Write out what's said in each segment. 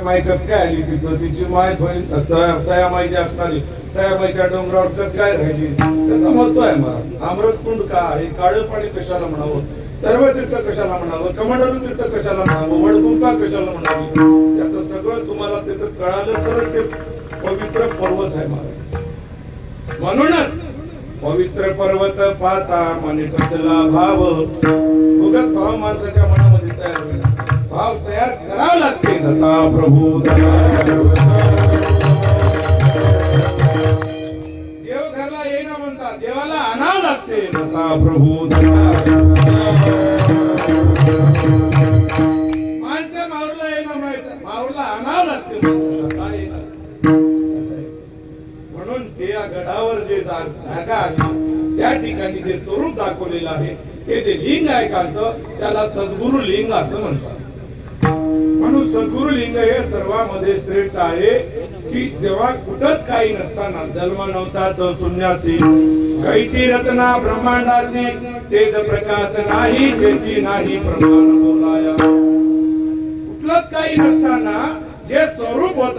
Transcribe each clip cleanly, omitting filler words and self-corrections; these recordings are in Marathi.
माय कस काय आली तिथं, तिची माय सयामाईची असणारी सयामाईच्या डोंगरावर कस काय राहिली, त्याचा महत्व आहे मला. अमृतकुंड का आहे, काळं पाणी कशाला म्हणावं, सर्व तीर्थ कशाला म्हणावं, कमंडलू तीर्थ कशाला म्हणावं, वडगुंपा कशाला म्हणावी, याचं सगळं तुम्हाला तिथं कळालं तर ते पवित्र पर्वत आहे मला. म्हणूनच पवित्र पर्वत पाहता मनी कसला भाव, उगत भाव माणसाच्या मनामध्ये तयार होईल. भाव तयार करावा लागते. दत्ता प्रभू देव घरला येईना म्हणतात, देवाला आणावं लागते. दत्ता प्रभू माणसं माऊरला येईना माहित, माऊरला आणावं लागते. म्हणून त्या गडावर जे जागा आहे त्या ठिकाणी जे स्वरूप दाखवलेलं आहे ते जे लिंग आहे खालचं त्याला सद्गुरु लिंग असं म्हणतात. म्हणून सद्गुरु लिंग हे सर्वांमध्ये श्रेष्ठ आहे की जेव्हा कुठंच काही नसताना जन्म नव्हताच शून्याची, कैची रचना ब्रह्मांडाची, तेज प्रकाश नाही शेची नाही प्रमाण बोलाया. कुठलंच काही नसताना जे स्वरूप होत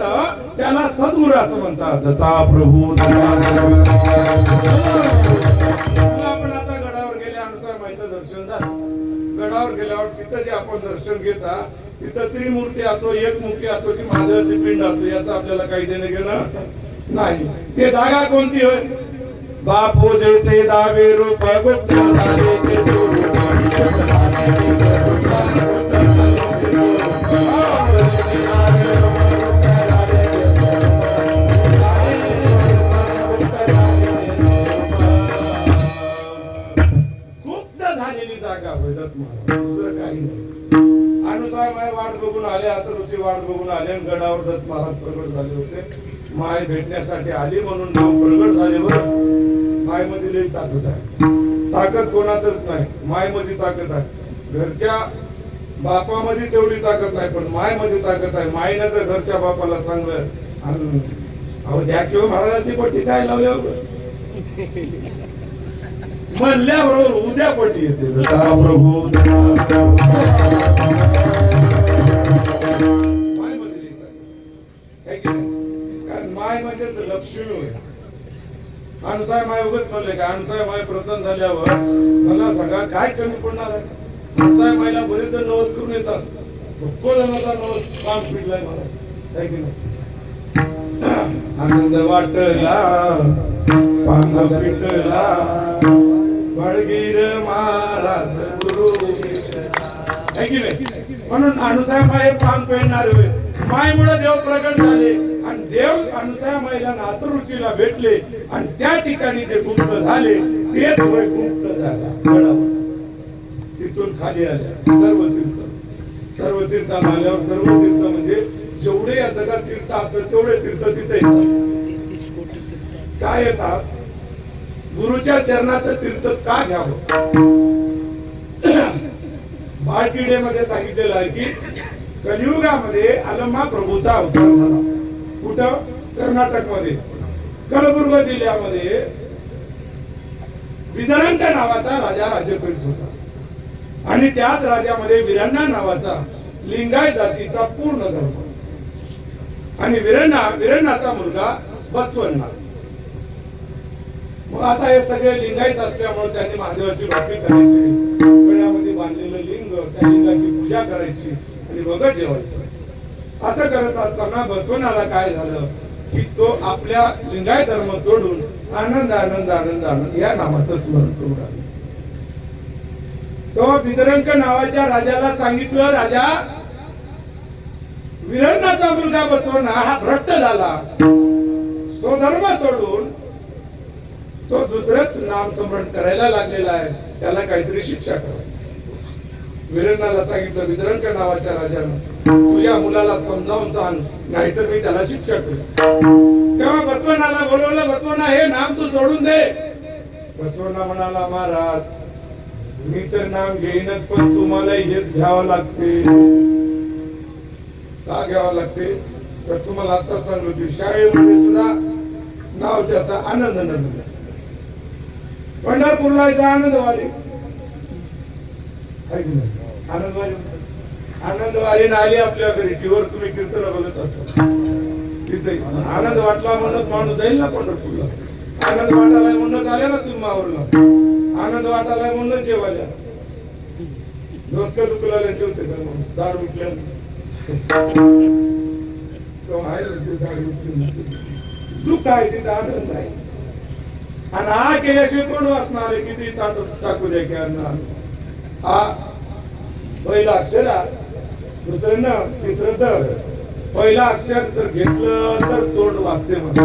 त्याला सद्गुरु असं म्हणतात. दत्ता प्रभू आपण आता गडावर गेल्यानुसार माहिती दर्शन झालं. गडावर गेल्यावर तिथं जे आपण दर्शन घेता तिथं त्रिमूर्ती असो, एकमुखी असो की महादेवाची पिंड असो याचं आपल्याला काही देणं घेणं नाही. ते जागा कोणती होय, बापू जैसे दावे रूप गुप्त झाले ते दुसरं काही नाही. अनुसार माय वाट बघून आले, आता ऋषी वाट बघून आले आणि गडावर दत्त महाराज प्रगट झाले होते. माय भेटण्यासाठी आली म्हणून नाव प्रगट झाले. बरं माय मध्ये लई ताकद आहे, ताकद कोणातच नाही, माय मध्ये ताकद आहे. घरच्या बापामध्ये तेवढी ताकद नाही पण माय मध्ये ताकद आहे. मायनं तर घरच्या बापाला सांगलं अहो द्या किंवा महाराजाची पट्टी काय लावल्या म्हणल्याबरोबर उद्या पट्टी येते. प्रभू माय मध्ये कारण माय म्हणजे लक्ष्मी होय. अनुसार माय उगच म्हणले का अनुसार माय प्रसन्न झाल्यावर मला सगळं काय कमी पडणार आहे. अनुसार मायला बरेच जण नवस करून येतात, भक्को जणांचा नवस काम पिटलाय मला, काय की नाही. आनंद वाटला पांग पिटला बळगीर महाराज गुरु आहे की नाही. म्हणून अनुसार माय पांग पेरणार होय. मायमुळे देव प्रगट झाले आणि देव अनुसार मायला नातरुचीला भेटले आणि त्या ठिकाणी जे गुप्त झाले तेच होय गुप्त झाला गडावर. तिथून खाली आल्या सर्व तीर्थाला आल्यावर सर्व तीर्थ म्हणजे जेवढे या जगात तीर्थ असतात तेवढे तीर्थ तिथे येतात. काय येतात, गुरुच्या चरणाचं तीर्थ का घ्यावं. बाळकिडे मध्ये सांगितलेलं आहे की कलियुगामध्ये अलमा प्रभूचा अवतार झाला. कुठं, कर्नाटक मध्ये कलबुर्ग जिल्ह्यामध्ये विदरंग नावाचा राजा राज्य करीत होता आणि त्याच राज्यामध्ये विरण्णा नावाचा लिंगायत जातीचा पूर्ण धर्म आणि विरण्णाचा मुलगा बसवण्णा. मग आता हे सगळे लिंगायत असल्यामुळे त्यांनी महादेवाची भक्ती करायची, गळ्यामध्ये बांधलेलं लिंग त्या लिंगाची पूजा करायची आणि बघत जेवायचं. असं करत असताना बसवण्याला काय झालं की तो आपल्या लिंगायत धर्म सोडून आनंद आनंद आनंद आनंद या नामाचं स्मरण करू लागला. तो विदरंक नावाच्या राजाला सांगितलं, राजा विरण्णाचा मुलगा बसवण्णा हा भ्रष्ट झाला, स्वधर्म सोडून तो दुसरंच नाम स्मरण करायला लागलेला आहे, त्याला काहीतरी शिक्षा करा. विरण्णाला सांगितलं विदरंक नावाच्या राजानं, तुझ्या मुलाला समजावून सांग नाहीतर मी त्याला शिक्षा करेन. तेव्हा बसवण्णाला बोलवलं, बसवण्णा हे नाम तू सोडून दे. बसवण्णा म्हणाला, महाराज मी तर नाम घेईनच पण तुम्हाला हेच घ्यावं लागते. का घ्यावं लागते तर तुम्हाला आता सांगलो की शाळेमध्ये सुद्धा नाव त्याचा आनंद नंद, पंढरपूरला आनंदवारी आनंदवारी आली आपल्या घरी टीव्हीवर तुम्ही कीर्तन बघत आनंद वाटला म्हणून माणूस जाईल ना पंढरपूरला. आनंद वाटायला म्हणून आले ना तुम्ही मावरला. आनंद वाटायला म्हणून जेवायला डोसकं दुखला ठेवते तर म्हणून दारू उठल्या दुःख आहे तिथं आनंद आहे. आणि हा केल्याशिवाय कोण वाचणार किती टाकू द्या की अन्न. हा पहिला अक्षर दुसरं न तिसरं तर पहिला अक्षर जर घेतलं तर तोंड वाचते म्हणा.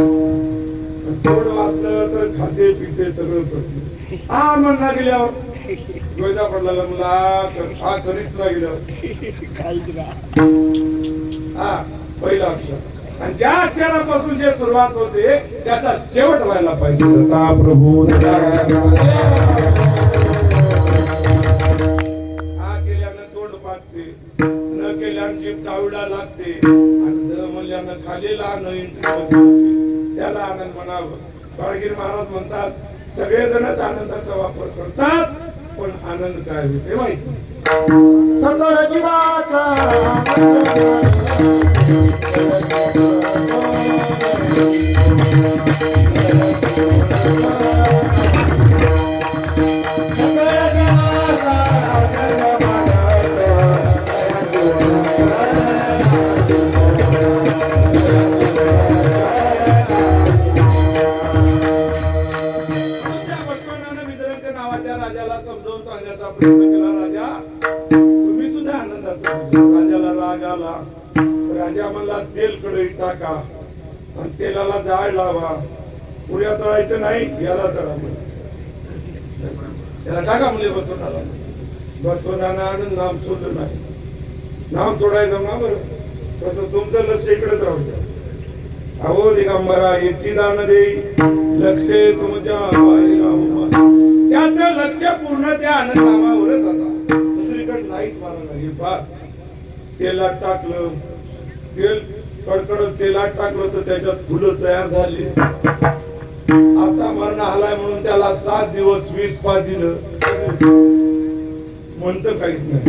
तोंड वाचलं तर खाते पिते सगळं करते. हा म्हणला गेल्यावर गोयदा पडला मला हा करीच गेल्यावर हा पहिला अक्षर. आणि ज्या अक्षरापासून जे सुरुवात होते त्याचा शेवट व्हायला पाहिजे. प्रभू न केल्यानं जीभ टाळूला लागते आणि द म्हणल्यानं खालीला न इंटरव्ह्यू त्याला आनंद म्हणावं. बाळगीर महाराज म्हणतात सगळेजणच आनंदाचा वापर करतात पण आनंद काय होते माहिती. सकळ जीवाचा समजावून सांगण्याचा प्रयत्न केला. राजा तुम्ही सुद्धा आनंदाचा. राजाला राग आला. राजा म्हणला तेल कढईत टाका आणि तेलाला जाळ लावा. पुऱ्या तळायचं नाही याला तळा त्याला टाका म्हणजे बसवणाला. बसवणानं आनंद नाम सोडलं नाही. नाम सोडायचं ना बरं तसं तुमचं लक्ष इकडेच राहू द्या. अहो दिगंबरा याची दान देई लक्ष तुमच्या त्याचं लक्ष पूर्ण त्या आनंद नामावरच आता दुसरीकडे नाहीच. मला हे फार तेलात टाकलं तेल कडकडत तेलात टाकलं तर त्याच्यात फुलं तयार झाली. असा मरण आलाय म्हणून त्याला 7 दिवस 20 पाच दिलं म्हणतं काहीच नाही.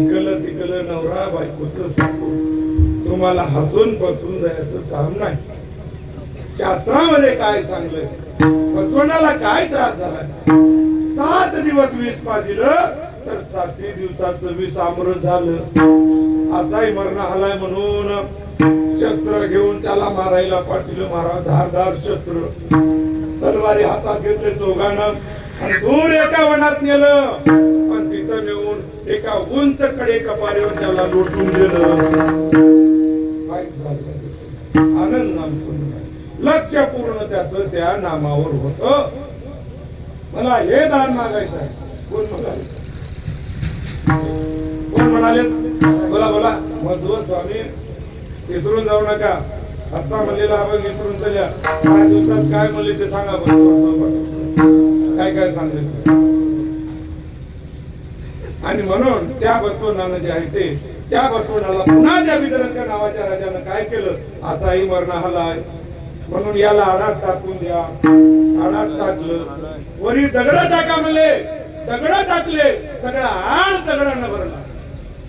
इकलं तिकलं नवरा बायकोच तुम्हाला हसून बसून जायचं काम नाही. शास्त्रामध्ये काय सांगलंय बसवण्याला काय त्रास झाला. 7 दिवस 20 पाच दिलं तर 7 दिवसाचं 20 अमृत झालं. असाही मरण आलाय म्हणून शस्त्र घेऊन त्याला मारायला पाठवलं. मारा धारदार शस्त्र तलवारी हातात घेतले चौघानं आणि दूर एका वनात नेलं. पण तिथं नेऊन एका उंच कडे कपारीवर त्याला लोटून दिलं. आनंद नाम लक्ष पूर्ण त्याचं त्या नामावर होत. मला हे दान मागायचं आहे. कोण म्हणाले कोण म्हणाले बोला बोला. मधुर स्वामी विसरून जाऊ नका. आता म्हणलेला आपण विसरून चल्या. 5 दिवसात काय म्हणले ते सांगा काय काय सांगितलं. आणि म्हणून त्या बसवनानं जे आहे ते त्या बसवनाला पुन्हा त्या विदर्भ नावाच्या राजानं काय केलं. असाही मरण आलाय म्हणून याला आडात टाकून द्या. आडात टाकलं. वरी दगड टाका म्हणले. दगड टाकले. सगळा आड दगडानं भरला.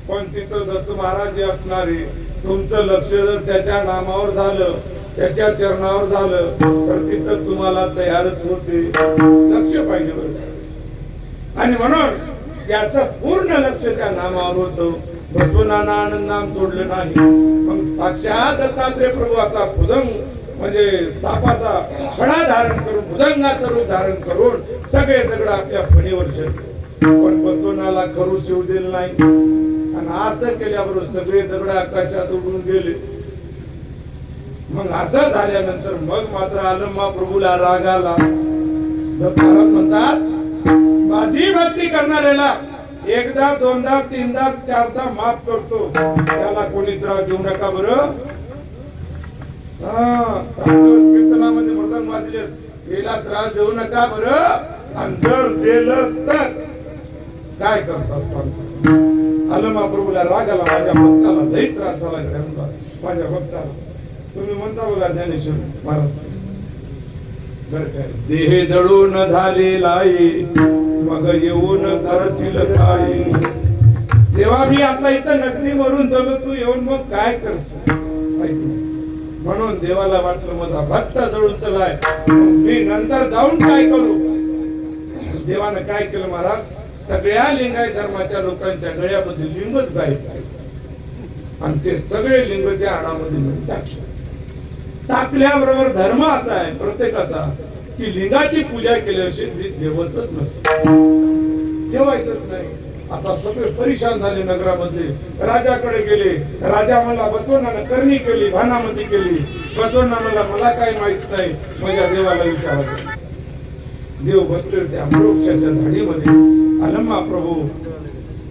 पण तिथं दत्त महाराज जे असणारे तुमचं लक्ष जर त्याच्या नामावर झालं त्याच्या चरणावर झालं तर तिथं तुम्हाला तयारच होते. लक्ष पाहिजे बरं. आणि म्हणून त्याचं पूर्ण लक्ष त्या नामावर होतं. बसवनानं आनंद नाम सोडलं नाही. मग साक्षात दत्तात्रय प्रभू असा भुजंग म्हणजे तापाचा खडा धारण करून भुजंगाचं रूप धारण करून सगळे दगड आपल्या फणीवर ठेवले. पण बसवनाला खरू शिव दिलं नाही. आणि असं केल्याबरोबर सगळे दगड आकाशात उडून गेले. मग असं झाल्यानंतर मग मात्र आलं महाप्रभूला राग आला. दत्त महाराज म्हणतात माझी भक्ती करणाऱ्याला एकदा दोनदा तीनदा चारदा माफ करतो. त्याला कोणी त्रास देऊ नका बरं. कीर्तनामध्ये मृदंग वाजले याला त्रास देऊ नका बरं. आणि जर दिलं तर काय करतात सांगतो. आलं महाप्रभूला राग आला. माझ्या भक्ताला लई त्रास झाला. माझ्या भक्ताला तुम्ही म्हणता बघा ज्ञानेश्वर महाराज बर काय देह जळून झालेला मग येऊन करशील काय. तेव्हा मी आता इथं नकली मरून चलो तू येऊन मग काय करशील. म्हणून देवाला वाटलं माझा भक्त जळून चलाय, मी नंतर जाऊन काय करू. देवानं काय केलं महाराज, सगळ्या लिंगायत धर्माच्या लोकांच्या गळ्यामध्ये लिंगच गायब आणि ते सगळे लिंग त्या हाडामध्ये टाकल्याबरोबर धर्म असा आहे प्रत्येकाचा की लिंगाची पूजा केल्याशिवाय जेवतच नसतं, जेवायचंच नाही. आता सगळे परेशान झाले नगरामध्ये, राजाकडे गेले. राजा मला बसवण्यानं करणी केली, भानामती केली. बसवण्या मला काय माहित नाही, माझ्या देवाला विचारायचं. देव बसले होते अमृक्षाच्या झाडीमध्ये, अलम्मा प्रभू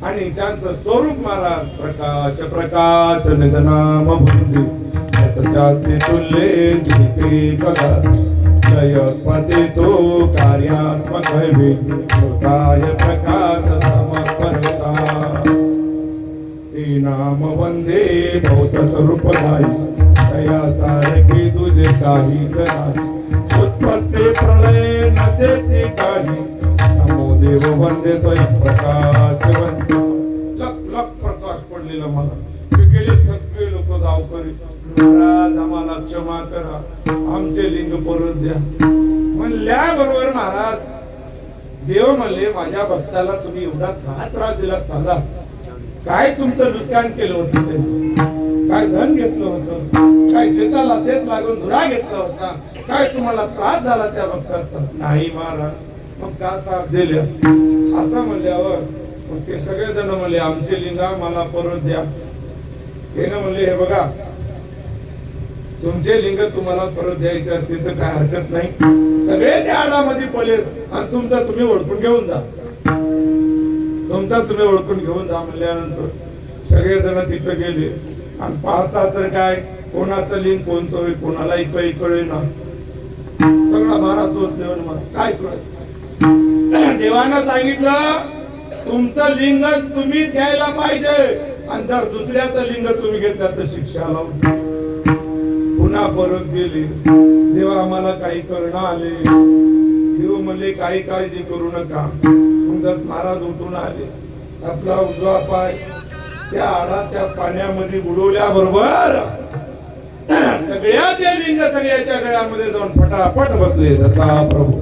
आणि त्यांचं स्वरूप महाराज प्रकाश प्रकाश निजनाम बुंदी तस्यास्ते तुल्ये दिते कदा लयपते तो कार्यात्मक वे काय प्रकाश समपर्वता ते नाम वंदे भौत रूपधारी दया सारखी तुझे काही नाही उत्पत्ती प्रलय नसेची काही नमो देव वंदे स्वयं प्रकाश वंदे. लख लख प्रकाश पडलेला मला. ते गेले सगळे लोक गावकरी, महाराज आम्हाला क्षमा करा, आमचे लिंग परत द्या म्हणल्याबरोबर महाराज देव म्हणले माझ्या भक्ताला तुम्ही एवढा का त्रास दिला सांगा. काय तुमचं नुकसान केलं होतं ते, काय धन घेतलं होतं, काय शेताला शेत लागून धुरा घेतला होता, काय तुम्हाला त्रास झाला त्या भक्ताचा. नाही महाराज, मग का त्रास दिले आता म्हणल्यावर मग ते सगळे जण म्हणले आमचे लिंगा मला परत द्या. ते ना म्हणले हे बघा तुमचे लिंग तुम्हाला परत द्यायचे असतील तर काय हरकत नाही, सगळे त्या आडामध्ये पडले आणि तुमचा तुम्ही ओळखून घेऊन जा, तुमचा तुम्ही ओळखून घेऊन जा म्हणल्यानंतर सगळे जण तिथे गेले आणि पाहता तर काय कोणाचं लिंग कोणतं कोणालाही काही कळेना. सगळा महाराज मला काय कळत. देवानं सांगितलं तुमचं लिंग तुम्हीच घ्यायला पाहिजे आणि जर दुसऱ्याचं लिंग तुम्ही घेतलं तर शिक्षा लावून. पुन्हा परत गेले. देवा आम्हाला काही करणं आले. देव म्हणले काही काळजी करू नका. मग महाराज उठून आले. आपला उजवा पाय त्या आडाच्या पाण्यामध्ये बुडवल्याबरोबर सगळ्याचे लिंग सगळ्याच्या गळ्यामध्ये जाऊन फटाफट बसले. दत्ता प्रभू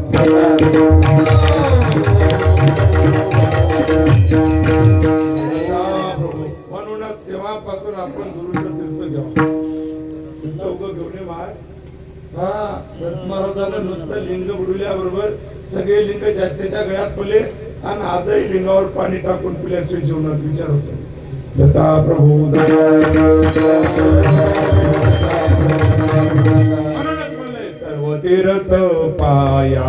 म्हणूनच तेव्हापासून आपण गुरुचं तीर्थ घ्यावं. घेऊन महाराजांना नुसतं लिंग बुडवल्याबरोबर सगळे लिंग जास्तीच्या गळ्यात पडले आणि आजही लिंगावर पाणी टाकून पिल्याचे जीवनात विचार होतो. दत्ता प्रभू सर्व तीर्थ पाया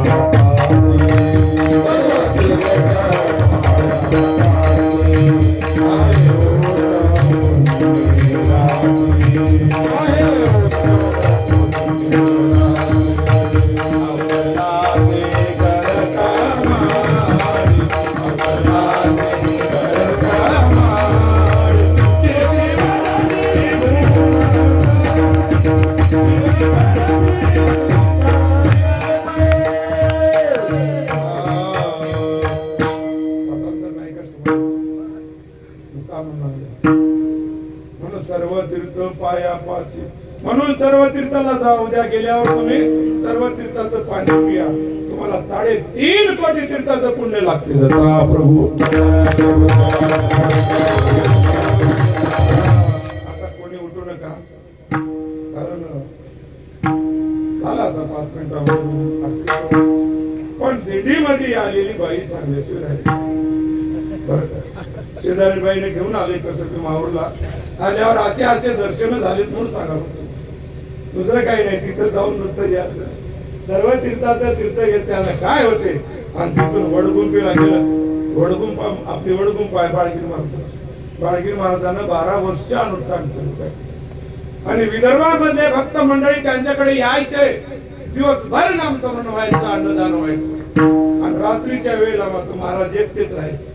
सर्व तीर्थ पायापाशी. म्हणून सर्व तीर्थाला जा. उद्या गेल्यावर तुम्ही सर्व तीर्थाचं पाणी पिया. तुम्हाला 3.5 कोटी तीर्थाचं पुण्य लागते. दत्ता प्रभू आता कोणी उठू नका कारण झाला आता 5 मिनिटामध्ये. पण दिंडीमध्ये आलेली बाई सांगल्याची राहिली. शेजारी बाईने घेऊन आले कसं ते माहूरला आल्यावर असे दर्शन झालेत म्हणून सांगा. दुसरं काही नाही. तिथं जाऊन नुसतं घ्यायचं. सर्व तीर्थाचं तीर्थ घेतल्यानं काय होते आणि तिथून वडगुंपीला गेलं. वडगुंप आपली वडगुंप आहे बाळगीर महाराज. बाळगीर महाराजांना 12 वर्ष अनुष्ठान केलं आणि विदर्भामधले भक्त मंडळी त्यांच्याकडे यायचे. दिवसभर नामस्मरण व्हायचं, अन्नदान व्हायचं आणि रात्रीच्या वेळेला मात्र महाराज एकटेच राहायचे.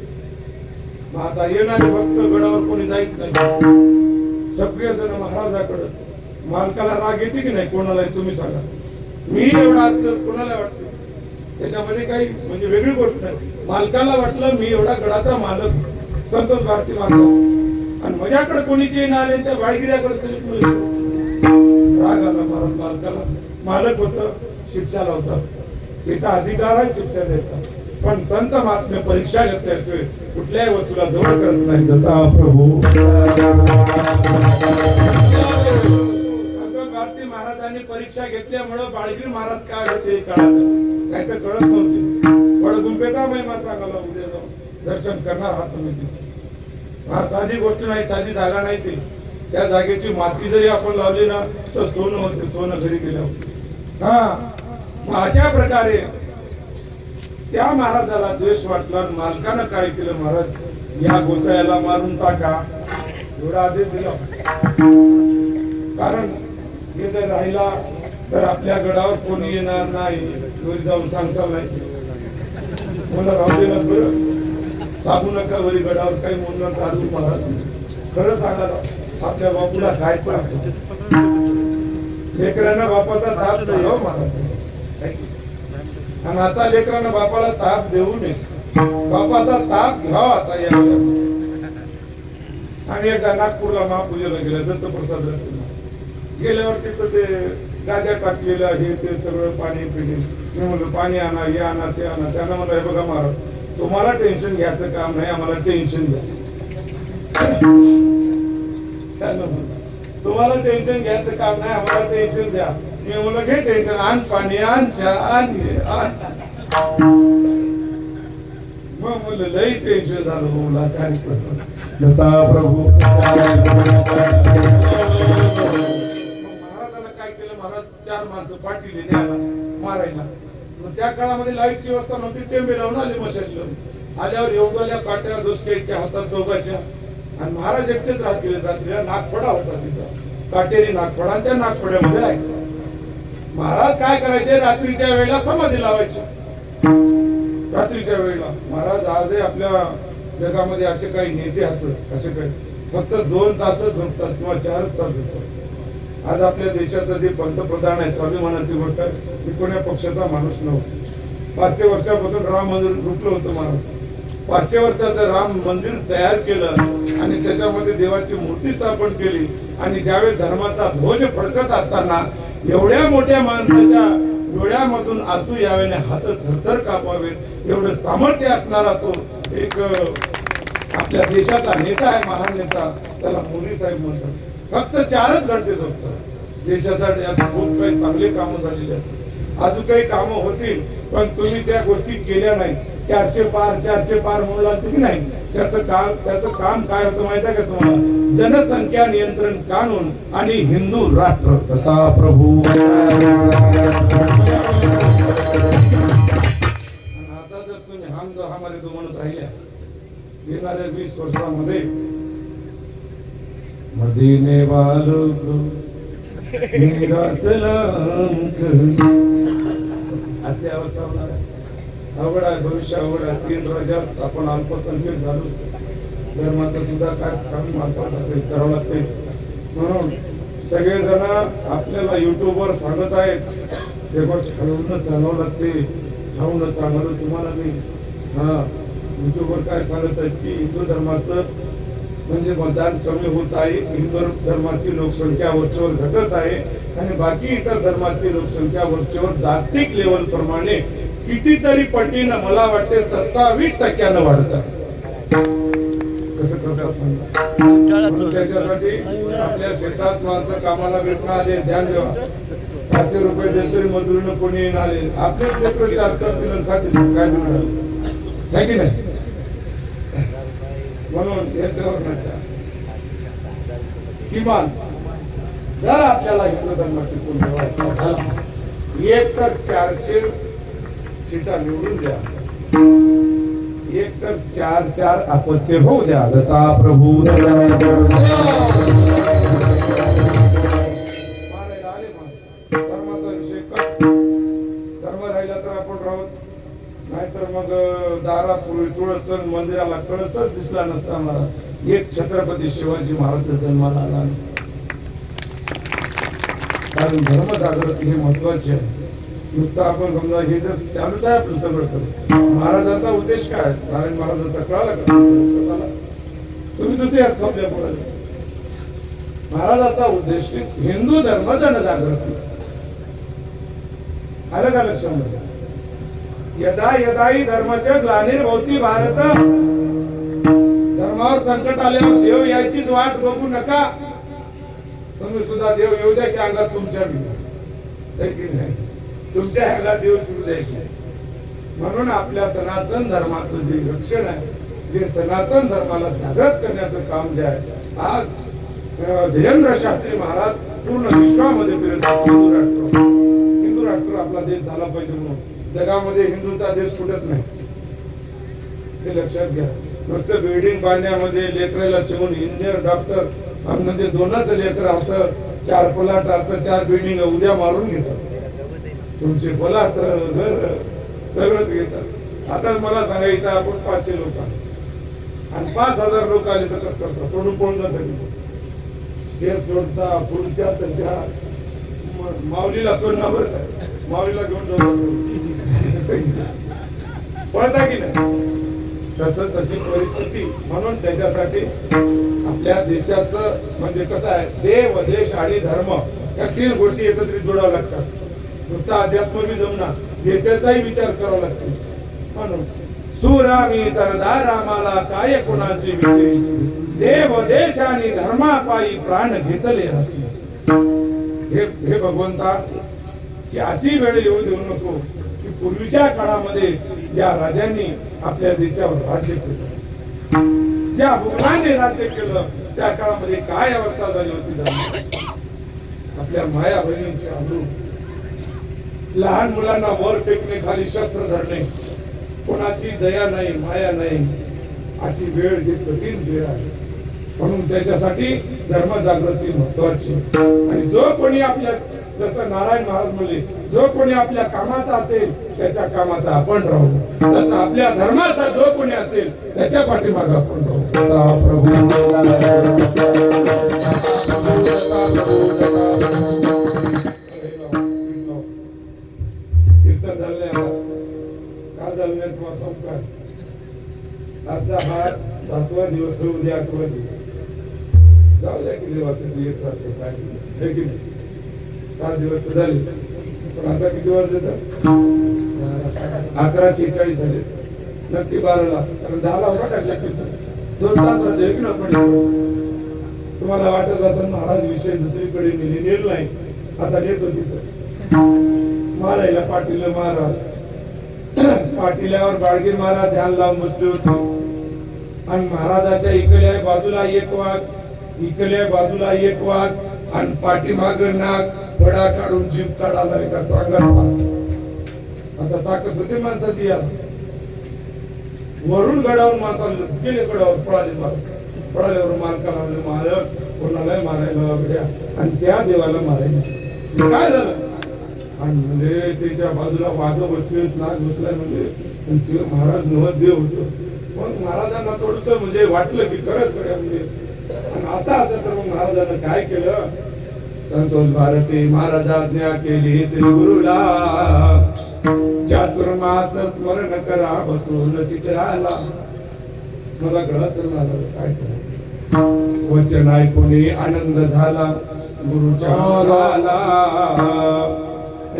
आता येणारे भक्त गडावर कोणी जायच नाही. सगळे जण महाराजाकडे. मालकाला राग येते की नाही कोणाला तुम्ही सांगा. मी एवढा कोणाला वाटतं त्याच्यामध्ये काही म्हणजे वेगळी गोष्ट नाही. मालकाला वाटलं मी एवढा गडाचा मालक संतोष भारती मालक आणि माझ्याकडे कोणीचे ना आले त्या बाळगिऱ्याकडे राग आला. मालकाला, मालक होतं शिक्षा लावतात, त्याचा अधिकार आहे शिक्षा द्यायचा. पण संत महात्मे परीक्षा घेतल्याशिवाय कुठल्याही वस्तूला जवळ करत नाही. दत्ता प्रभू संत भारती महाराजांनी परीक्षा घेतल्यामुळे बाळगीर महाराज काय होते कळत नाही, तर कळत नव्हते. वडगुंबेचा महिमा सांगायला उद्या जाऊन दर्शन करणार आहात तुम्ही. हा साधी गोष्ट नाही, साधी जागा नाही ती. त्या जागेची माती जरी आपण लावली ना तर सोनं होते, सोनं घरी गेल्यावर. हा मग अशा प्रकारे त्या महाराजाला द्वेष वाटला. मालकानं काय केलं, महाराज या गोसाळ्याला मारून टाका एवढा आदेश दिला. कारण हे जर राहिला तर आपल्या गडावर कोणी येणार नाही. घरी जाऊन सांगसाल नाही मला राहू दे बरं, सांगू नका वरी गडावर काही म्हणून काढू. महाराज खरं सांगायला आपल्या बापूला काय त्रास, लेकरांना बापाचा ताप झाला महाराज. आणि आता लेकरांना बापाला ताप देऊ नये, बापाचा ताप घ्यावा आता या. आणि एकदा नागपूरला महापूजेला गेला दत्तप्रसाद गेल्यावर तिथं ते गाद्या टाकलेलं हे ते सगळं पाणी पिणे. मी म्हणलं पाणी आणा, हे आणा, ते आणा. त्यांना म्हणलं हे बघा महाराज तुम्हाला टेन्शन घ्यायचं काम नाही, आम्हाला टेन्शन घ्या. तुम्हाला टेन्शन घ्यायचं काम नाही, आम्हाला टेन्शन द्या. मी म्हणलं घे टेन्शन, आण पाणी, आण चहा, आण घे, आण. मग म्हणलं लई टेन्शन झालं मला काय करतो. दत्ता प्रभू महाराजाला काय केलं, महाराज 4 माणसं पाठीले न्यायला मारायला. मग त्या काळामध्ये लाईटची व्यवस्था नव्हती, टेंबे लावून आले मशाली लावून. आल्यावर एवढ्या काट्या दुसक्या हातात चौकाच्या. आणि महाराज एकटेच राहत गेले. रात्रीला नागफडा होता तिथं, काटेरी नागफडा. त्या नागफड्यामध्ये राहायचं. महाराज काय करायचे, रात्रीच्या वेळेला समाधी लावायची. रात्रीच्या वेळेला महाराज आजही आपल्या जगामध्ये असे काही नेते आहेत, असे काही फक्त 2 तास झोपतात किंवा 4 तास झोपतात. आज आपल्या देशाचं जे पंतप्रधान आहे, स्वाभिमानाची गोष्ट आहे, की कोण्या पक्षाचा माणूस नव्हता. 500 वर्षापासून राम मंदिर रुकलं होतं महाराज. 500 वर्षाचं राम मंदिर तयार केलं आणि त्याच्यामध्ये देवाची मूर्ती स्थापन केली. आणि ज्यावेळेस धर्माचा ध्वज फडकत असताना एवढ्या मोठ्या माणसाच्या डोळ्यामधून आसू यावेने हात थरथर कापावेत एवढं सामर्थ्य असणारा तो एक आपल्या देशाचा नेता आहे, महान नेता. त्याला मोदी साहेब म्हणतात. फक्त 4च घंटे झोपतात. देशासाठी आता खूप काही चांगले कामं झालेली आहेत, अजून काही कामं होतील, पण तुम्ही त्या गोष्टी केल्या नाही. 400 पार म्हणला तुम्ही नाही. त्याचं काम काय होतं माहिती आहे का तुम्हाला, जनसंख्या नियंत्रण कानून आणि हिंदू राष्ट्र. तथा प्रभू आता जर तुम्ही हमारे जो म्हणत राहिल्या येणाऱ्या 20 वर्षामध्ये मदीने वालों को मेरा सलाम असली अवस्था होणार आहे. अवघड आहे, भविष्य अवघड आहे. 3 राज्यात आपण अल्पसंख्याक झालो. धर्माचं सुद्धा काय काम माणसाला करावं लागते. म्हणून सगळेजण आपल्याला युट्यूबवर सांगत आहेत ते गोष्ट हळून चालवावं लागते. हळून चालवलं तुम्हाला नाही. हा युट्यूबवर काय सांगत आहेत की हिंदू धर्माचं म्हणजे मतदान कमी होत आहे, हिंदू धर्माची लोकसंख्या वरचेवर घटत आहे आणि बाकी इतर धर्माची लोकसंख्या वरचेवर जागतिक लेवल प्रमाणे कितीतरी पटीनं मला वाटते 27% वाढत आहे. कसं करतात सांगा. त्याच्यासाठी आपल्या शेतात माणसं कामाला भेटणं आले, ध्यान ठेवा. 500 रुपये देतोय मजुरीनं कोणी येऊन आले, आपलेच लेकरं 4 करतील खातील, काय मिळणार आहे की नाही. म्हणून याच्यावर नाही किमान जर आपल्याला हिंदू धर्माची पुण्य एक तर 400 सीटा निवडून द्या, एक तर 4 अपत्य होऊ द्या. दत्ता प्रभू मारायला आले मग धर्माचा विषय कर. धर्म राहिला तर आपण राहू, नाहीतर मग दारापूर्वी तुळस मंदिराला कळसच दिसला नसता. मला एक छत्रपती शिवाजी महाराज जन्माला आला. कारण धर्म जागृती हे महत्वाचे आहे. नुसतं आपण समजा हे जर चालूच आहे आपलं सगळं करू. महाराजांचा उद्देश काय, नारायण महाराजांचा कळाला का तुम्ही दुसरी अर्थ आपल्या बोलायला. महाराजांचा उद्देश की हिंदू धर्म जनजागृती. आलं का लक्षामध्ये? यदा यदाही धर्माच्या ग्लानिर्भवती भारत, धर्मावर संकट आल्यावर देव यायचीच वाट बघू नका. तुम्ही सुद्धा देव येऊ द्या की अंगात तुमच्या नाही, तुमच्या ह्याला देव सुरू द्यायचे. म्हणून आपल्या सनातन धर्माचं जे रक्षण आहे, जे सनातन धर्माला जागृत करण्याचं काम जे आहे, आज धीरेंद्र शास्त्री महाराज पूर्ण विश्वामध्ये फिरतात. हिंदू राष्ट्र आपला देश झाला पाहिजे म्हणून. जगामध्ये हिंदूचा देश कुठत नाही, हे लक्षात घ्या. फक्त बिल्डिंग बांधण्यामध्ये लेकराला शिवून इंजिनियर डॉक्टर म्हणजे दोनच लेकर असतं, 4 फलाट असतं, 4 बिल्डिंग उद्या मारून घेतात. तुमचे फलाट घर सगळंच घेतात. आता मला सांगा, इथं आपण 500 लोक आहोत आणि 5000 लोक आले तर कसं करतात? सोडून पळून जातात. ते सोडता पुढच्या त्या माऊलीला सोडणार, बरं काय माऊलीला घेऊन पळता की नाही? तशी परिस्थिती. म्हणून त्याच्यासाठी आपल्या देशाचं म्हणजे कसं आहे, देव देश आणि धर्म या 3 गोष्टी एकत्रित जोडाव्या लागतात. नुसता अध्यात्म बी जमणार, देशाचाही विचार करावा लागतो. म्हणून सुरामी सरदार आम्हाला काय कोणाची भीती, देव देश आणि धर्मापायी प्राण घेतले. हे भगवंता, की अशी वेळ येऊ देऊ नको की पूर्वीच्या काळामध्ये ज्या राजांनी आपल्या देशावर राज्य केलं, ज्या मुघलांनी राज्य केलं, त्या काळामध्ये काय अवस्था झाली होती. आपल्या माया बहिणींचे अमृत, लहान मुलांना वर टेकणे, खाली शस्त्र धरणे, कोणाची दया नाही, माया नाही, अशी वेळ जी कठीण वेळ आहे. म्हणून त्याच्यासाठी धर्म जागृती महत्वाची. आणि जो कोणी आपल्या, जसं नारायण महाराज म्हणले, जो कोणी आपल्या कामाचा असेल त्याच्या कामाचा आपण राहू, तसं आपल्या धर्माचा जो कोणी असेल त्याच्या पाठीमागे आपण राहू. कीर्तन झाले, का झालं नाही तुम्हाला सांगू काय? आजचा हा 7वा दिवस, उद्या 8वा दिवस. जाऊ द्या की देवाचं येत राहते, काय हे की नाही? 7 दिवस तर झाले, पण आता किती वाजले तर 11:46 झाले. नक्की 12ला, कारण 10ला होता टाकला. 2 तास राहिले की आपण. तुम्हाला वाटत असेल महाराज विषय दुसरीकडे नेल नाही, आता नेतो तिथं. मारायला पाटील महाराज, पाटील्यावर बाळगीर महाराज ध्यान लावून बसले होते. आणि महाराजाच्या इकडल्या बाजूला एक वाघ, इकडल्या बाजूला एक वाघ, आणि पाठीमाग नाग फडा काढून जीभ काढायला एका सांगायचा. आता ताकद होते माणसाची. याला वरून गडावर माणसाला गेले, गडावर पळाल्यावर मालकाला मालक कोणालाही मारायला वगैरे, आणि त्या देवाला मारायला. काय झालं? आणि म्हणजे त्याच्या बाजूला वाघ बसले, नाग बसलाय, म्हणजे महाराज नवद देव होतो. मग महाराजांना थोडस म्हणजे वाटलं की खरंच करूया म्हणजे. आणि असं तर मग महाराजांना काय केलं, संतोष भारती महाराज आज्ञा केली श्री गुरुला, चातुर्मास स्मरण करा बसून चित्राला. मला कळत झालं काय करायचं. वचन ऐकून आनंद झाला गुरुच्या मुलाला.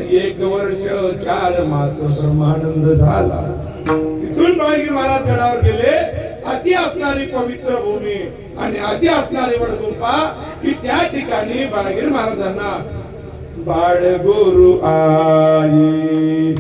1 वर्ष 4 मास ब्रह्मानंद झाला. तिथून बाळगीर महाराज गडावर गेले. अशी असणारी पवित्र भूमी आणि अशी असणारी वडगुंपा की त्या ठिकाणी बाळगीर महाराजांना बाळ गुरु आई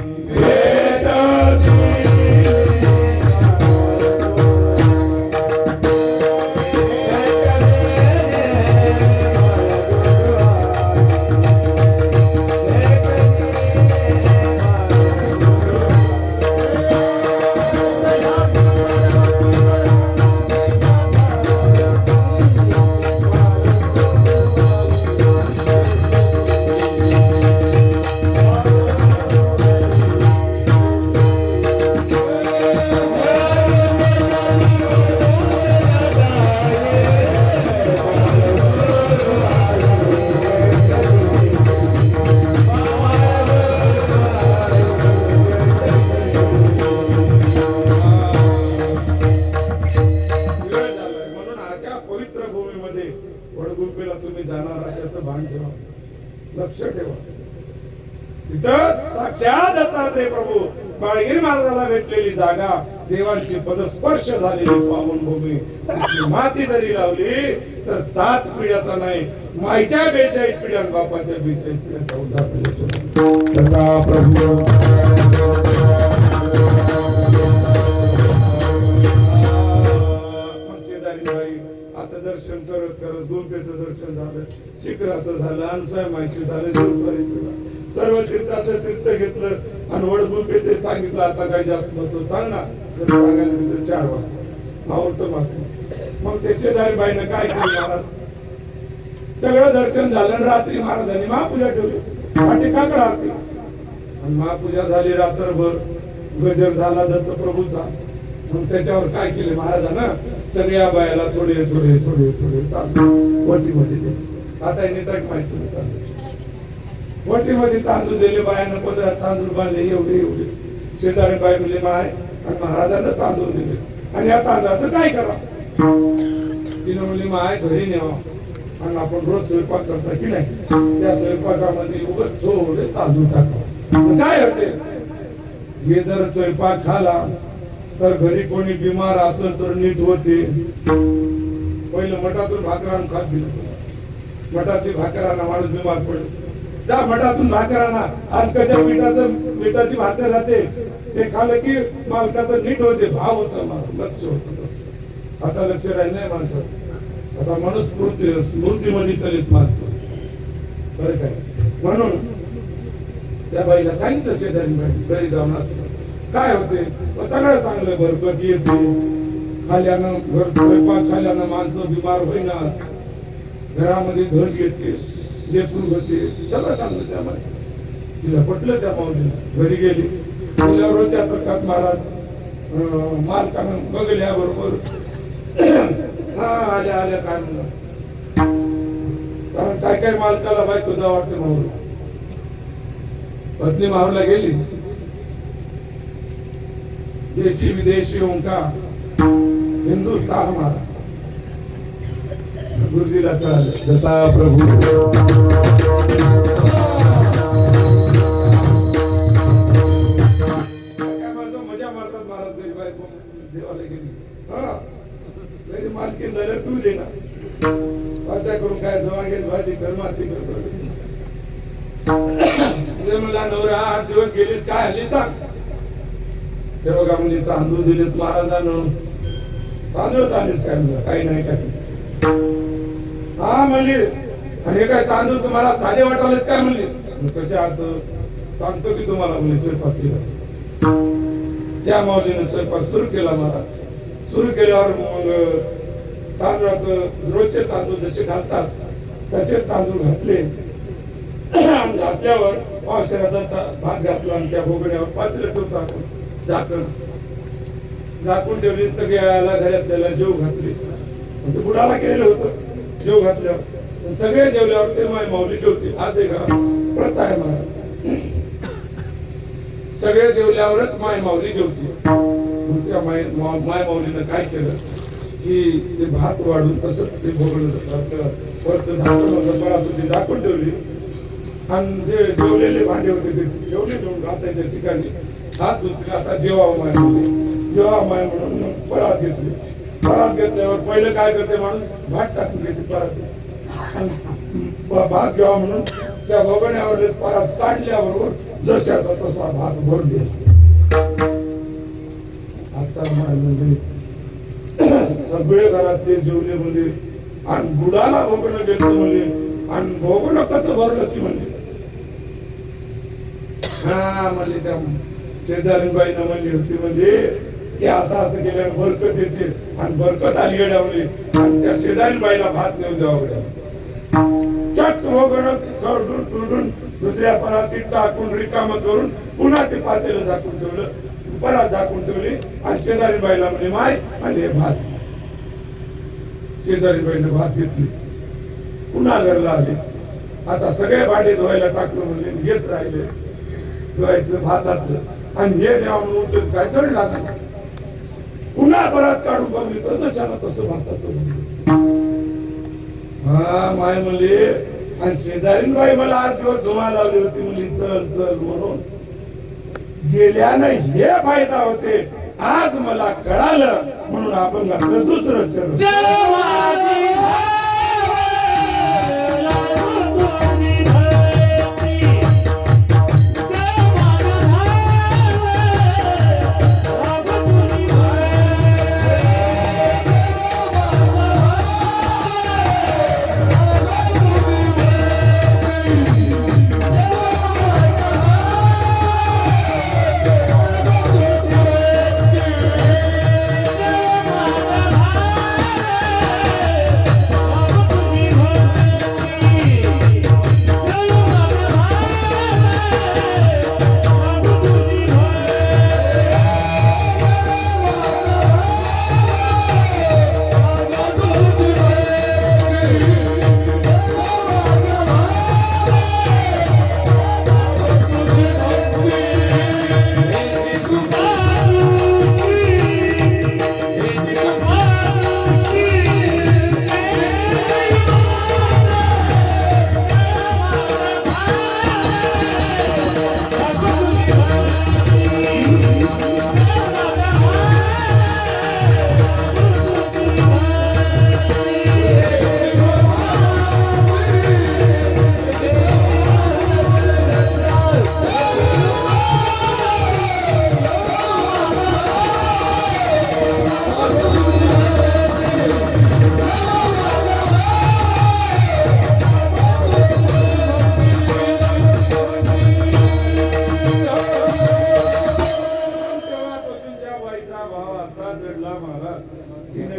तिथं साक्षात दत्तात्रय प्रभू बाळगिरी महाराजाला भेटलेली जागा, देवांची पदस्पर्श झालेली पावनभूमी, माती जरी लावली तर 7 पिढ्याचा नाही, माईच्या 42 पिढ्या, बापाच्या 42 पिढ्याचा उद्धार झाला प्रभू. असं दर्शन करत करत गुंफेचं दर्शन झालं, शिखराचं झालं, अनुसाय माहिती झालं, सर्व तीर्थाचं तीर्थ घेतलं आणि वडगुंफेचे सांगितलं आता काय जास्त महत्व सांग ना. 4 वाजता आवडतं मागतो. मग ते शेजारी बाईनं काय केलं, महाराज सगळं दर्शन झालं, रात्री महाराजांनी महापूजा ठेवली, पाठी काकड आरती आणि महापूजा झाली. रात्रभर गजर झाला दत्त प्रभूचा. मग त्याच्यावर काय केले महाराजांना, सगळ्या बायाला थोडे थोडे थोडे थोडे तांदूळ वटीमध्ये दिले. आता हे नीट माहिती नाही, वटीमध्ये तांदूळ दिले, बायानं 15 तांदूळ बांधले, एवढे एवढे. शेजारी बाई म्हणले माय, आणि महाराजांना तांदूळ दिले, आणि या तांदळाचं काय करा. तिने म्हणली माय घरी न्यावा, आणि आपण रोज स्वयंपाक करता की नाही, त्या स्वयंपाकामध्ये उगाच थोडे तांदूळ टाकावं. काय होते, हे जर स्वयंपाक खाला तर घरी कोणी बिमार असेल तर नीट होते. पहिलं मठातून भाकरानं खात दिलं, मठाची भाकरांना माणूस बिमार पडलं, त्या मठातून भाकरांना अलकाच्या मिठाची भाकर राहते, ते खाल्लं की मालकाचं नीट होते, भाव होता, लक्ष होत. आता लक्ष राहिलं नाही माणसं, आता माणूस स्मृतीमध्ये चलित माणसं, बरं काय. म्हणून त्या बाईला सांगितलं शेजारी बाई घरी जाऊन असं काय होते, सगळं चांगलं, बरकत येते, खाल्यानं घर स्वयंपाक खाल्यानं माणसं बिमार होईना, घरामध्ये धन येते, लेकरू होते, सगळं चांगलं. त्यामुळे तिला पटलं त्या माऊलीला. घरी गेली, रोजच्या तर्कात महाराज मालकानं बघल्या बरोबर हा आल्या आल्या काय म्हणलं, कारण काय काय मालकाला बायको जा वाटते माऊली. पत्नी माहूरला गेली, देशी विदेशी उनका हिंदुस्तान हमारा. गुरुजीला कळालं, दत्ता प्रभू मजा मारतात महाराज. घरी बायको देवाला गेली, हा घरी मालकीन झालं टुले ना, पात्या करून काय जवा घेत भाजी कर माती करतो. मला नवरा 8 दिवस गेलीस काय हल्ली सांग. ते बघा म्हणजे तांदूळ दिलेत महाराजांना, तांदूळ आलीस काय म्हणलं, काही नाही काय. हा म्हणली, आणि काय तांदूळ तुम्हाला साधे वाटालेत काय म्हणले, कसे अर्थ सांगतो की तुम्हाला म्हणजे स्वयंपाक केला. त्या माऊलीनं स्वयंपाक सुरू केला महाराज. सुरू केल्यावर मग तांदूळाचं रोजचे तांदूळ जसे घालतात तसे तांदूळ घातले, घातल्यावर पावसाळ्याचा भात घातला आणि त्या भोगड्यावर पातेलं ठेवता झाकण झाकून ठेवली. सगळ्याला घरातल्याला जेव घातली, ते बुडाला केलेलं होतं. जेव घातल्यावर सगळे जेवल्यावर ते माय माऊली जेवते. आज एक प्रथा आहे महाराज, सगळे जेवल्यावरच माय माऊली जेवते. त्या माय माऊलीनं काय केलं की ते भात वाढून तसंच ते भोगडं वरचं झाकण होतं, झाकून ठेवली, आणि जे जेवलेले भांडे होते ते जेवले ठेवून घासायच्या ठिकाणी हात धुतले. आता जेवावं माय म्हणून, जेवावं माय म्हणून परात घेतली. परात घेतल्यावर पहिलं काय करते माणूस, भात टाकून घेते परात, भात घ्यावा म्हणून त्या भोगण्यावर परात काढल्याबरोबर जशाचा तसा भात भर दे. आता माय म्हणजे सगळे घरात ते जेवले म्हणजे, आणि बुडाला भोगणं घेतलं म्हणजे, आणि भोगणं कसं भरलं की म्हणजे, हा म्हणले त्या शेजारीबाईनं म्हणली होती म्हणजे की असं असं केल्यावर बरकत येते, आणि बरकत आली गड्यावली, आणि त्या शेजारीबाईला भात नेऊन द्यावा गड्या. चट भोगणं खरडून तुडून दुसऱ्या परातीत टाकून रिकामं करून पुन्हा ते पातेलं झाकून ठेवलं, परात झाकून ठेवली, आणि शेजारीबाईला म्हणजे माय आणि हे भात. शेजारीबाईनं भात घेतली, पुन्हा घरला आले. आता सगळे भांडे धुवायला टाकलं म्हणजे घेत राहिले धुवायचं भाताचं, आणि हे देवा म्हणून काय चढ लागलं. पुन्हा परत काढून बघली तर तशाला तसं भाताचं. हा माय म्हणले आणि शेजारीन बाई मला 8 दिवस जुमा लावली होती, मुली चल चल म्हणून. गेल्यानं हे फायदा होते, आज मला कळालं म्हणून आपण घातलं दुसरं चरण.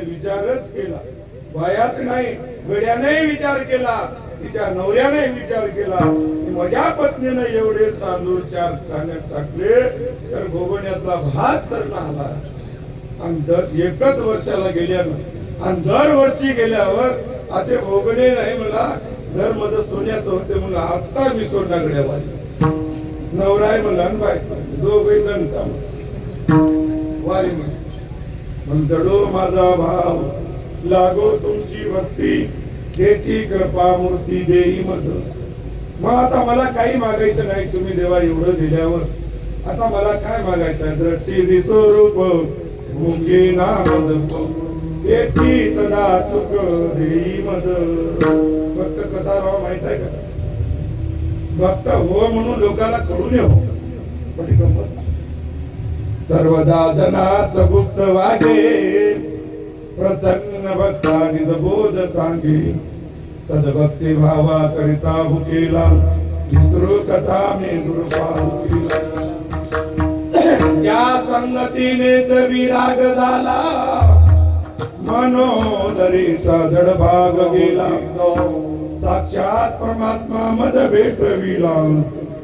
विचारच केला, वयात नाही गड्याने विचार केला, तिच्या नवऱ्याने विचार केला. माझ्या पत्नीने एवढे तांदूळ 4 ताण्यात टाकले तर भोगण्यातला भात तर आला. आणि दर एकच वर्षाला गेल्यानं आणि दरवर्षी गेल्यावर असे भोगणे नाही मला घर मध्ये सोन्याचं होते म्हणून आता मी सोन्याकडे वाली नवराय म्हणला बायको दोघे जण काम वारी म्हण जडो माझा भाव लागो तुमची भक्ती त्याची कृपा मूर्ती देई मध. मग आता मला काही मागायचं नाही, तुम्ही देवा एवढं दिल्यावर आता मला काय मागायचं. दृष्टी दिसो रूप मुंगी नाम त्याची सदा चुक देई मध. भक्त कसा राव माहित आहे का? भक्त हो म्हणून लोकांना कळून येऊ पण गंमत सर्वदा जनात गुप्त वागे प्रसन्न भक्ता निज बोध सांगे. सदभक्ती भावा करिता भुकेला विसरू कसा मी गुरुपा. ज्या संगतीनेच विराग झाला मनोदरीचा जडभाग गेला. साक्षात परमात्मा मद भेटविला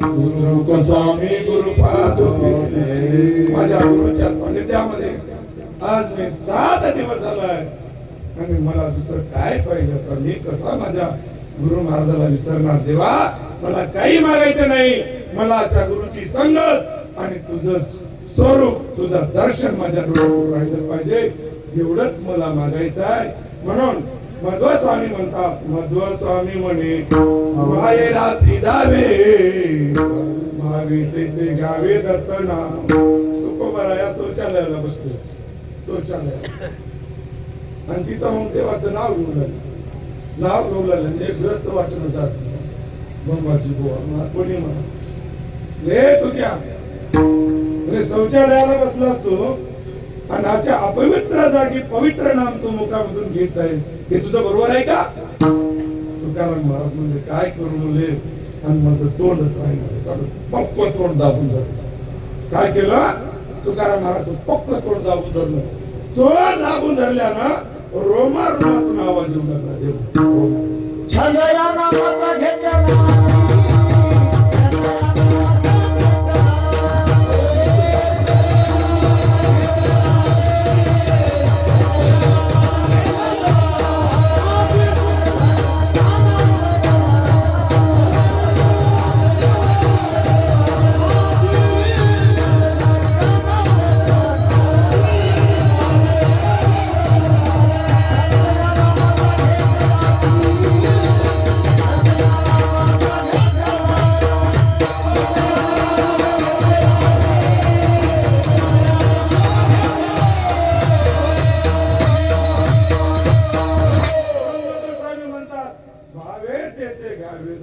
गुरु कसा मी गुरुपाद केले. माझ्या गुरुच्या सानिध्यामध्ये आज मी 7 दिवस झालाय आणि मला दुसरं काय पाहिजे तर मी कसा माझ्या गुरु महाराजाला विसरणार. देवा मला काही मागायचं नाही, मला आजच्या गुरुची संगत आणि तुझं स्वरूप तुझं दर्शन माझ्या डोळ्यावर राहिलं पाहिजे एवढंच मला मागायचं आहे. म्हणून मध्व स्वामी म्हणतात, मध्व स्वामी म्हणे मायेला सिधावे मागितले ते घ्यावे दत्त नाम. तुकोबरा या शौचालयाला बसतो शौचालय आणि तिथं मग देवाचं नाव घेऊन लागलं एक ग्रस्त वाटणं जात भगवाची बुवा कोणी म्हणा हे तू क्या शौचालयाला बसला असतो आणि अशा अपवित्र जागी पवित्र नाम तू मुखामधून घेत आहे, हे तुझं बरोबर आहे का? तुकाराम महाराज म्हणजे काय करू म्हणले आणि माझं तोंडच राहिलं पक्क तोंड दाबून धरलं. काय केलं तुकाराम महाराज पक्क तोंड दाबून धरलं. तोंड दाबून धरल्यानं रोमा रोमातून आवाज येऊ लागला. देव छंद या नामाचा घेतला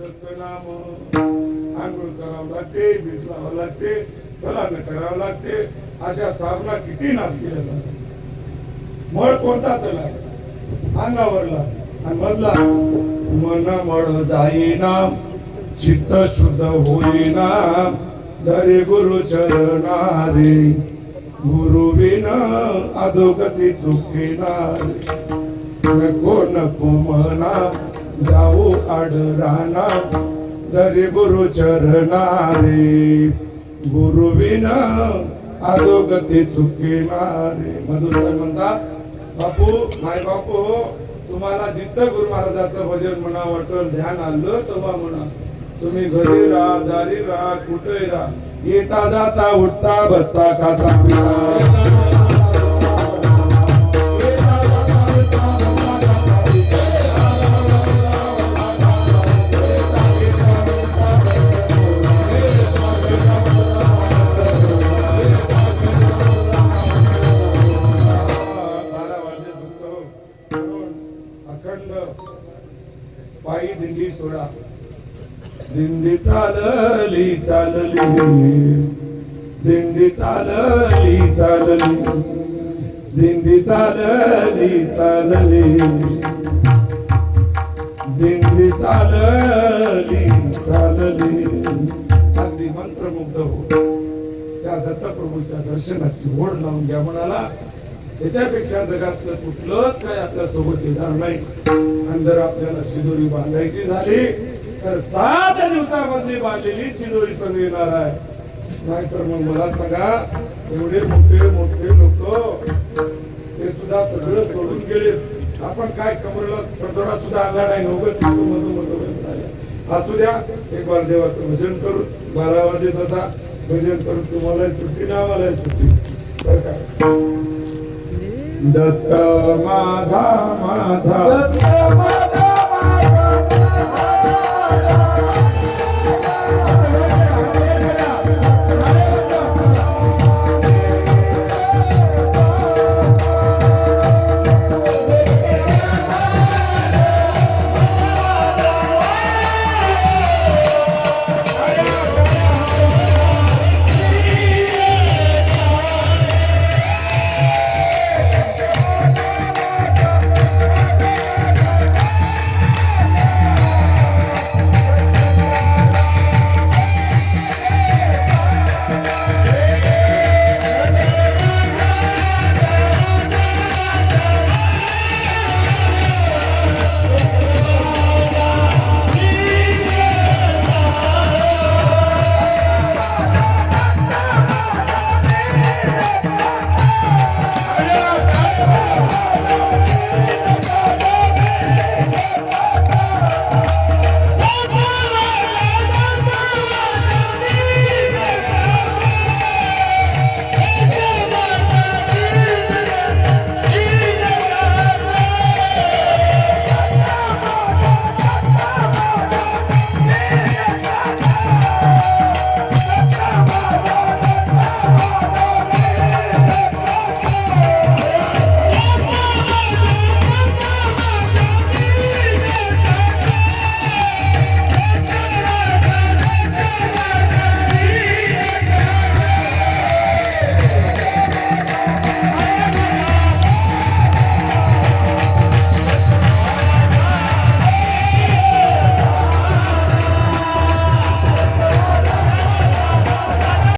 दत्त नाम आंघोळ करावं लागते, बीज लावावं लागते, फलानं करावं लागते. अशा साबणा किती नाश केल्या जातात. मळ कोणता तला अंगावरला आणि मधला मन मळ जाईना चित्त शुद्ध होईना धरे गुरु चरणारे गुरु विन अधोगती चुकिनारे नको नको मना जाऊ आडराना धरे गुरु चरणारे गुरु विन अधोगती चुकिनारे. मधुसूदन म्हणतात बापू माय बापू तुम्हाला जिथं गुरु महाराजाचं भजन म्हणा वाटलं ध्यान आलं तेव्हा म्हणा. तुम्ही घरी राहा दारी राहा कुठे राहा येता जाता उठता बसता खाता पिता पायी दिंडी सोडा. दिंडी चालली चालली दिंडी चालली चालली दिंडी चालली चालली दिंडी चालली चालली. अगदी मंत्रमुग्ध हो त्या दत्तप्रभूच्या दर्शनाची ओढ लावून घ्या म्हणाला. त्याच्यापेक्षा जगातलं कुठलंच काय आपल्या सोबत येणार नाही. आणि जर आपल्याला शिदोरी बांधायची झाली तर 7 दिवसामधली बांधलेली शिदोरी संग येणार आहे. नाहीतर मग मला सांगा एवढे मोठे मोठे लोक ते सुद्धा सगळं सोडून गेले. आपण काय कमरेला थोडा सुद्धा आला नाही. असू द्या एक बार देवाचं भजन करून 12 वाजेत होता भजन करून तुम्हाला सुट्टी ना आम्हाला सुट्टी. तर काय दत्त माझा माझा